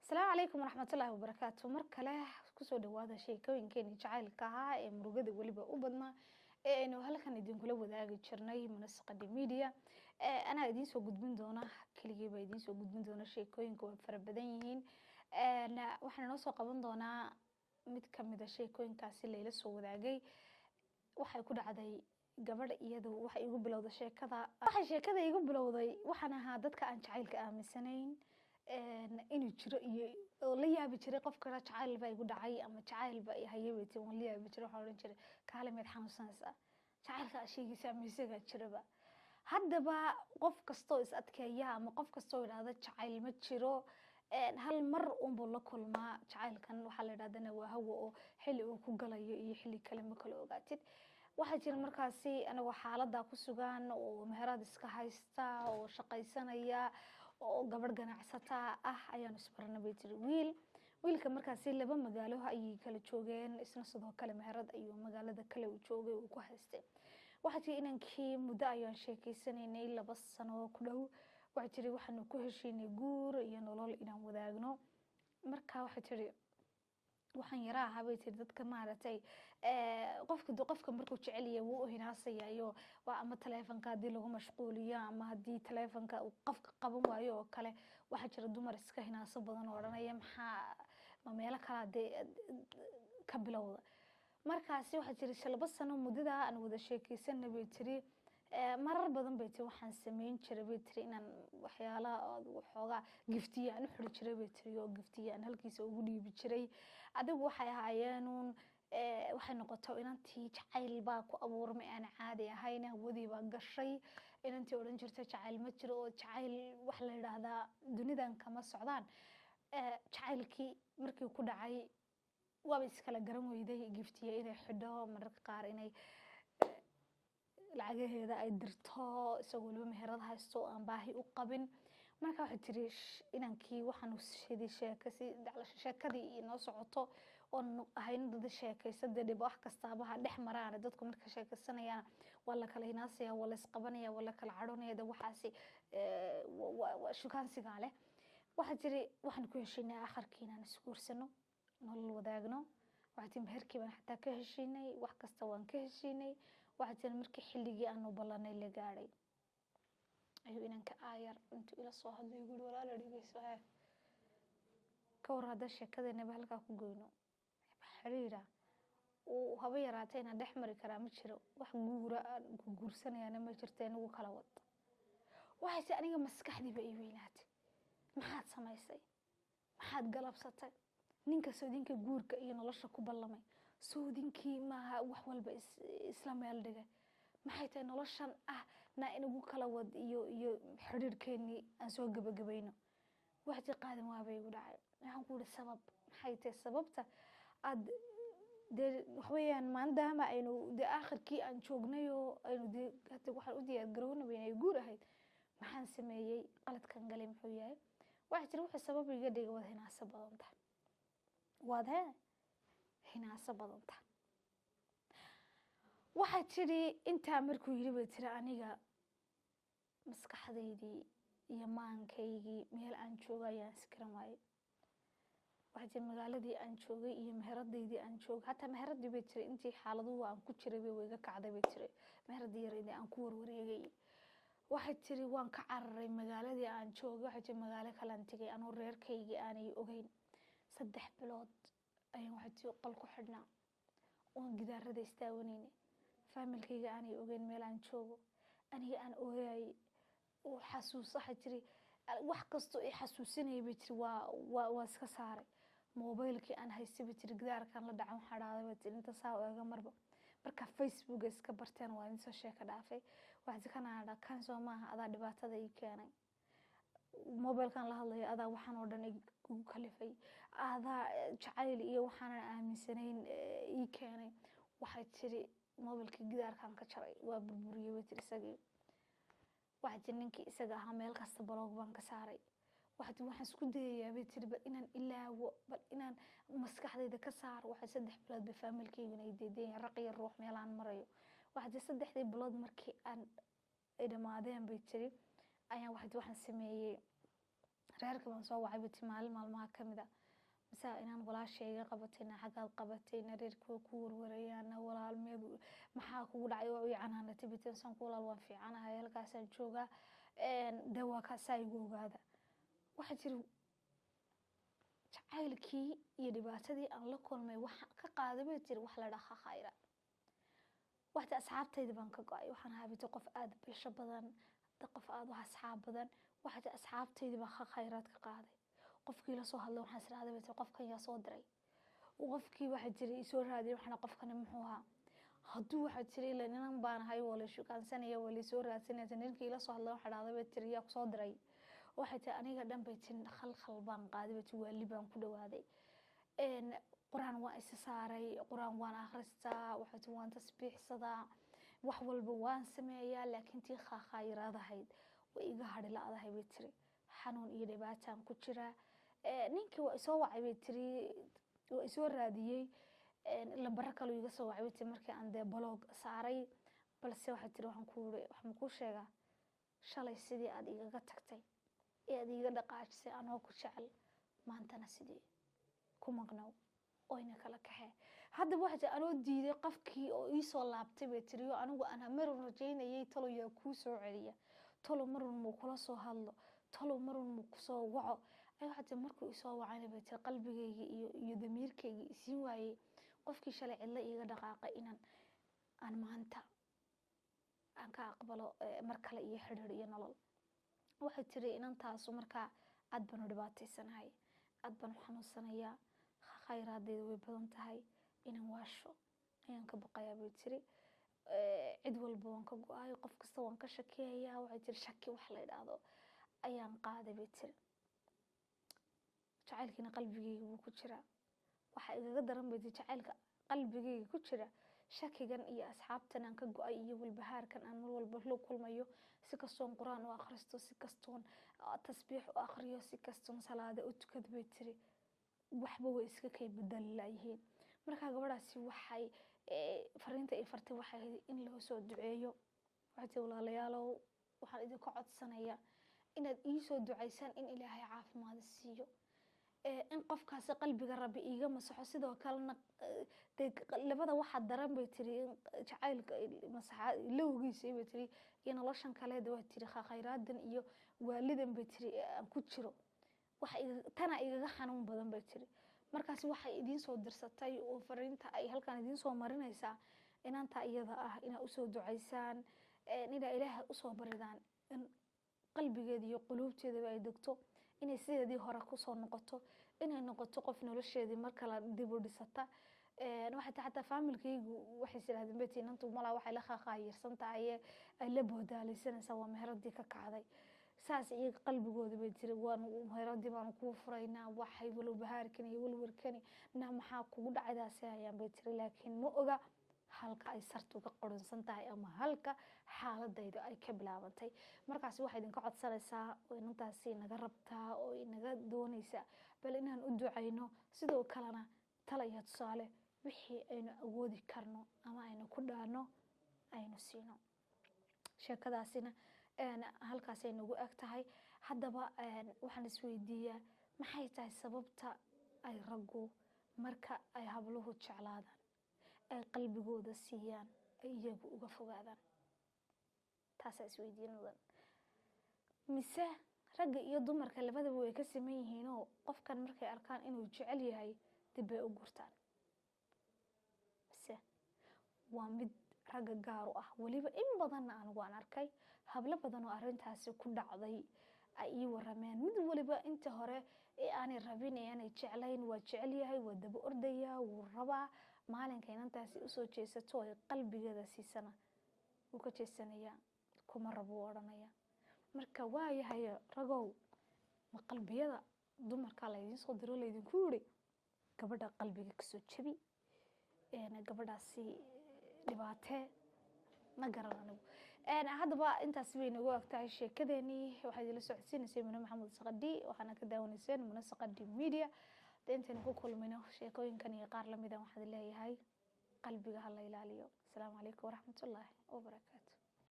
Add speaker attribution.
Speaker 1: السلام عليكم ورحمة الله وبركاته مركله kusoo dhawaada sheekooyinkeena jacaylka ah ee murugada waliba u badnaa ee aynu halkan idin kula wadaagi jirnay Munasaqada Media ana idin soo gudbin doona kaligeeba idin soo gudbin doona sheekooyinka way fara badan yihiin waxaan noo soo qaban doonaa mid kamid ah sheekooyinkaasi Leila soo wadaagay waxay ku dhacday gabadh iyadu waxay igu bilowday sheekada igu bilowday waxaan ahaa dadka aan jacaylka aaminsanayn inuu jiro iyo la yaabi jiray qofka jacayl baa igu dhacay ama jacayl baa hayeeyay waan la yaabi jiray waxaan oran jiray kaalimeed xanuunsanaysa jacaylka ashigiisa miisaga jiraba haddaba qof kasto is adkeeya ama qof kasto yiraahdo jacayl ma jiro hal mar buu la kulmaa jacaylkan waxa la yiraahdaa waa hawo oo xilli uu ku galayo iyo xilli kale ma kala ogaatid waxa jira markaasi anagu xaaladda ku sugan oo meherad iska haysta oo shaqaysanaya oo gabadh ganacsata ah ayaan isbarnay wiilka markaasi laba magaalo ay kala joogeen isna sidoo kale meherad ayuu magaalada kale u joogay oo ku haystay waxa jira inankii muddo ayaan sheekaysanay 2 sano ku dhow waxa jira waxaan ku heshiinay guur iyo nolol inaan wadaagno marka waxa jira waxaan yaraa habeeyay dadka maaratay qofka markuu jecel yahay wuu hinaasayayo waa ama taleefanka hadii lagu mashquuliyo ama hadii taleefanka uu qofka qaban waayo oo kale waxa jira dumar iska hinaaso badan oo oranaya maxaa ma meelo kale ka bilowda markaasi waxa jira 2 sano muddada aan wada sheekaysanay bay tiri marar badan bay tiri waxaan sameyn jiray bay tiri inaan waxyaalaha waxooga giftiya aan xiri jiray bay tiri oo giftiya aan halkiisa ugu dhiibi jiray adigu waxay ahaayeen waxay noqoto inantii jacayl baa ku abuurmay aan caadi ahayn wadii baa gashay inantii oran jirtay jacayl ma jiro oo jacayl wax la yiraahdaa dunidan kama socdaan jacaylkii markii ku dhacay waa iskala garan weyday giftiya inay xidho mararka qaar inay lacagaheeda ay dirto isagoo laba meherad haysto aan baahi u qabin marka waxa tiri inankii waxaan u sheeday sheekadii inoo socoto oo ahayn dad sheekaysada dib wax kastaaba dhex maraan dadku marka sheekaysanayaan wala kala hinaasaya wala isqabanaya wala kala cadhoonayda waxaasi shukaansiga leh waxa tiri waxaan ku heshiinay akharkiina aan isguursano nolol wadaagno waxa tiri meherkii baan xataa ka heshiinay wax kasta waan ka heshiinay waxa jira markii xilligii aanu ballanay la gaaray ayuu inanka aayar intuu ila soo hadlay guri walaal dhigayso ka warada sheekadana halka ku goyno xiriira oo haba yaraatay inaan dhex mari karaa ma jiro wax guura ku guursanayana ma jirto inagu kala wad waxa aniga maskaxdiiba ay weynaatay maxaad samaysay maxaad galabsatay ninka soodinka guurka iyo nolosha ku ballamay soodinkii maaha wax walba isla meel dhigay maxay tahay noloshan na inagu kala wad iyo xiriirkeeni aan soo gabagabayno waxti qaadan waabay igu dhacay waxaan ku yiri sabab maxay tahay sababta ad wax weeyaan maadaama aynu aakhirkii aan joognayo aynu hadda waxaan u diyaar garownay inay guur ahayd maxaan sameeyay qaladkan galay muxuu yahay waxa jira wax sabab iga dhigay wada hinaasa badanta wada hinaasa badanta waxa jiri inta markuu yiri bay tiri aniga maskaxdeydii iyo maankaygi meel aan joogayaan iskran waayay waxa magaaladii aan joogay iyo meheradeydii aan joogay hatta meheradii bay tiri intii xaaladuhu aan ku jiray way iga kacday bay tiri meheradii yareedii aan ku warwareegay waxa tiri waan ka cararay magaaladii aan joogay waxa jira magaalo kale aan tagay anoo reerkaygi aanay ogeyn 3 bilood ayaan waxa tii qol ku xidhnaa oo gidaarada istaawanayna familkayga aanay ogeyn meel aan joogo aniga aan ooyay oo xasuusaha jiri wax kasto ay xasuusinay bay jiri waa iska saaray mobilkii aan haystay jiri gidaarkan la dhacan xaraada bay jiri inta saa ooga marka Facebook iska barteen waa in soo sheeka dhaafay waxa kana kan Soomaha adaa dhibaatada ay keenay mobilkan la hadlayo adaa waxaan oo dhan ugu kalifay adaa jacayl iyo waxaan aaminsanayn ii keenay waxa jiri mobilka gidaarkan ka jaray waa burburiyay way tiri isagii waxa jiri ninkii isaga ahaa meel kasta blog baan ka saaray waxaan isku dayayaa bay tiri bal inaan ilaawo bal inaan maskaxdayda ka saar waxa 3 bilood ba familkayga ay deedeen raqiyo ruux meel aan marayo waxa 3 bilood markii aan idamaadeen bay tiri ayaan waxaan sameeyay reerka baan soo wacay bati maalin maalmaha ka mid ah mise inaan walaashayga qabatayna xaggaad qabatayna reerka ku warwarayaan walaalmeed maxaa kugu dhacay oo ii canaanatay bati san ku walaal waan fiicanahay halkaasaan joogaa dee waa kaasaa igu ogaada waxaa jira jacaylkii iyo dhibaatadii aan la kulmay waxa ka qaaday bay jira wax la dhahaa khayra waxta asxaabtayda baan ka go'ay waxaan haabitay qof aad bulsho badan qof aad wax asxaab badan waxta asxaabtayda baa khayraad ka qaaday qofkii la soo hadlay waxaan israaday bay qofkan yaa soo diray qofkii waxa jiray soo raadiyay waxna qofkan muxuu ahaa hadduu waxa jiray la ninan baan ahay wala shukaansanaya wala soo raadsanaya ninkii la soo hadlay waxa dhacday bay tiri yaa soo diray waxay tahay aniga dhan bay tin khalkhal baan qaaday bay wali baan ku dhawaaday quraan waa is saaray quraan waan akhristaa waxa tii waan tasbiixsadaa wax walba waan sameeyaa laakiin tii khayraadahayd way iga hadhi laadahay bay tiri xanuun iyo dhibaataan ku jira ninkii waa soo wacay bay tiri waa soo raadiyay lambar kale iga soo wacay bay tiri markii aan de blog saaray balse waxa tiri waxaan ku sheegaa shalay sidii aad igaga tagtay ee aad iga dhaqaajisay anoo ku jecel maantana sidii ku maqnow oo ina kala kaxee hadda waxa anoo diiday qofkii oo ii soo laabtay bay tiri anigu aan mar rajaynayay talo yaa ku soo celiya talo marun muu kula soo hadlo talo marun muu ku soo waco ay waxa markuu soo wacay bay tiri qalbigayga iyo damiirkayga isiin waayay qofkii shalay cilla iga dhaqaaqay inaan aan maanta aan ka aqbalo mar kale iyo xiriir iyo nolol waxay tiri inantaas markaa aad baan u dhibaataysanahay aad baan u xanuunsanayaa khayraadeyda way badan tahay inaan waasho ayaan ka baqayaa bay tiri cid walba waan ka go'ay qof kasta waan ka shakiyayaa waxay tiri shaki wax la yiraahdo ayaan qaaday bay tiri jacaylkina qalbigayga wuu ku jiraa waxa igaga daran bay jacaylka qalbigayga ku jira shakigan iyo asxaabtan aan ka go'ay iyo walbahaarkan aan mar walba la kulmayo si kastoon quraan u akhristo si kastoon tasbiix u akhriyo si kastoon salaada u tukad bay tiri waxba way iska kay bedelaayeen marka gabadhaasi waxay fariinta ay fartay waxay in loo soo duceeyo waxay walaalayaalow waxaan idin ka codsanayaa inaad ii soo duceysaan in Ilaahay caafimaad siiyo in qofkaas qalbiga rabbi iiga masaxo sidoo kalena labada waxa daran bay tiri jacaylka masaxa lowgiisa bay tiri in noloshan kale way tiri khayraadan iyo waalidan bay tiri aan ku jiro waxa tana igaga xanuun badan bay tiri markaas waxa idin soo dirsatay oo fariinta ay halkan idin soo marinaysa inanta iyada ah ina u soo duceysaan ina Ilaahay u soo baridaan in qalbigeeda iyo qulubteeda ay degto inay sidii hore ku soo noqoto inay noqoto qof nolosheedii marka la dib u dhisata waxa xataa familkaygu waxay yiraahdeen beeti inantu mala waxay la khayirsan tahay ay la boodaalaysanaysa waa meheradii ka kacday saas iyaga qalbigooda bay tiri waan meheradii baan ku furaynaa waxay walo bahaarkan iyo walwarkani maxaa kugu dhacaydaas ayaan bay tiri laakiin ma oga halka ay sartu ka qoransan tahay ama halka xaaladayda ay ka bilaabantay markaas waxa idin ka codsanaysaa oo inantaasi naga rabtaa oo inaga doonaysa bal inaan u duceyno sidoo kalena talaya tusaale wixii aynu awoodi karno ama aynu ku dhaano aynu siino sheekadaasina halkaas ay nagu ag tahay haddaba waxaan isweydiiyaa maxay tahay sababta ay raggu marka ay habluhu jeclaadaan ay qalbigooda siiyaan ay iyagu uga fogaadaan taas isweydiin mudan mise ragga iyo dumarka labadaba way ka siman yihiin oo qofkan markay arkaan inuu jecel yahay dib ay u gurtaan mise waa mid ragga gaar ah waliba in badan aan waan arkay hablo badan oo arintaasi ku dhacday ay ii warameen mid waliba inta hore ee aanay rabin ee aanay jeclayn waa jecel yahay waa daba ordaya wuu rabaa maalinka inantaasi u soo jeesato ay qalbigeeda siisana uu ka jeesanaya kuma rabo oranaya marka waa yahay ragow ma qalbiyada dumarka la idin soo diro la idin ku yiri gabadha qalbiga ka soo jabi gabadhaasi dhibaatee ma garanayno haddaba intaas bay nagu agtahay sheekadeeni waxay idin la socodsiinaysay Muna Maxamed Saqadi waxaana ka daawanayseen Muna Saqadi Media intaan ku kulmayno sheekooyinkan iyo qaar lamid ah waxaan leeyahay qalbiga ha la ilaaliyo. Assalaamu calaykum waraxmatullaahi wabarakaatuh.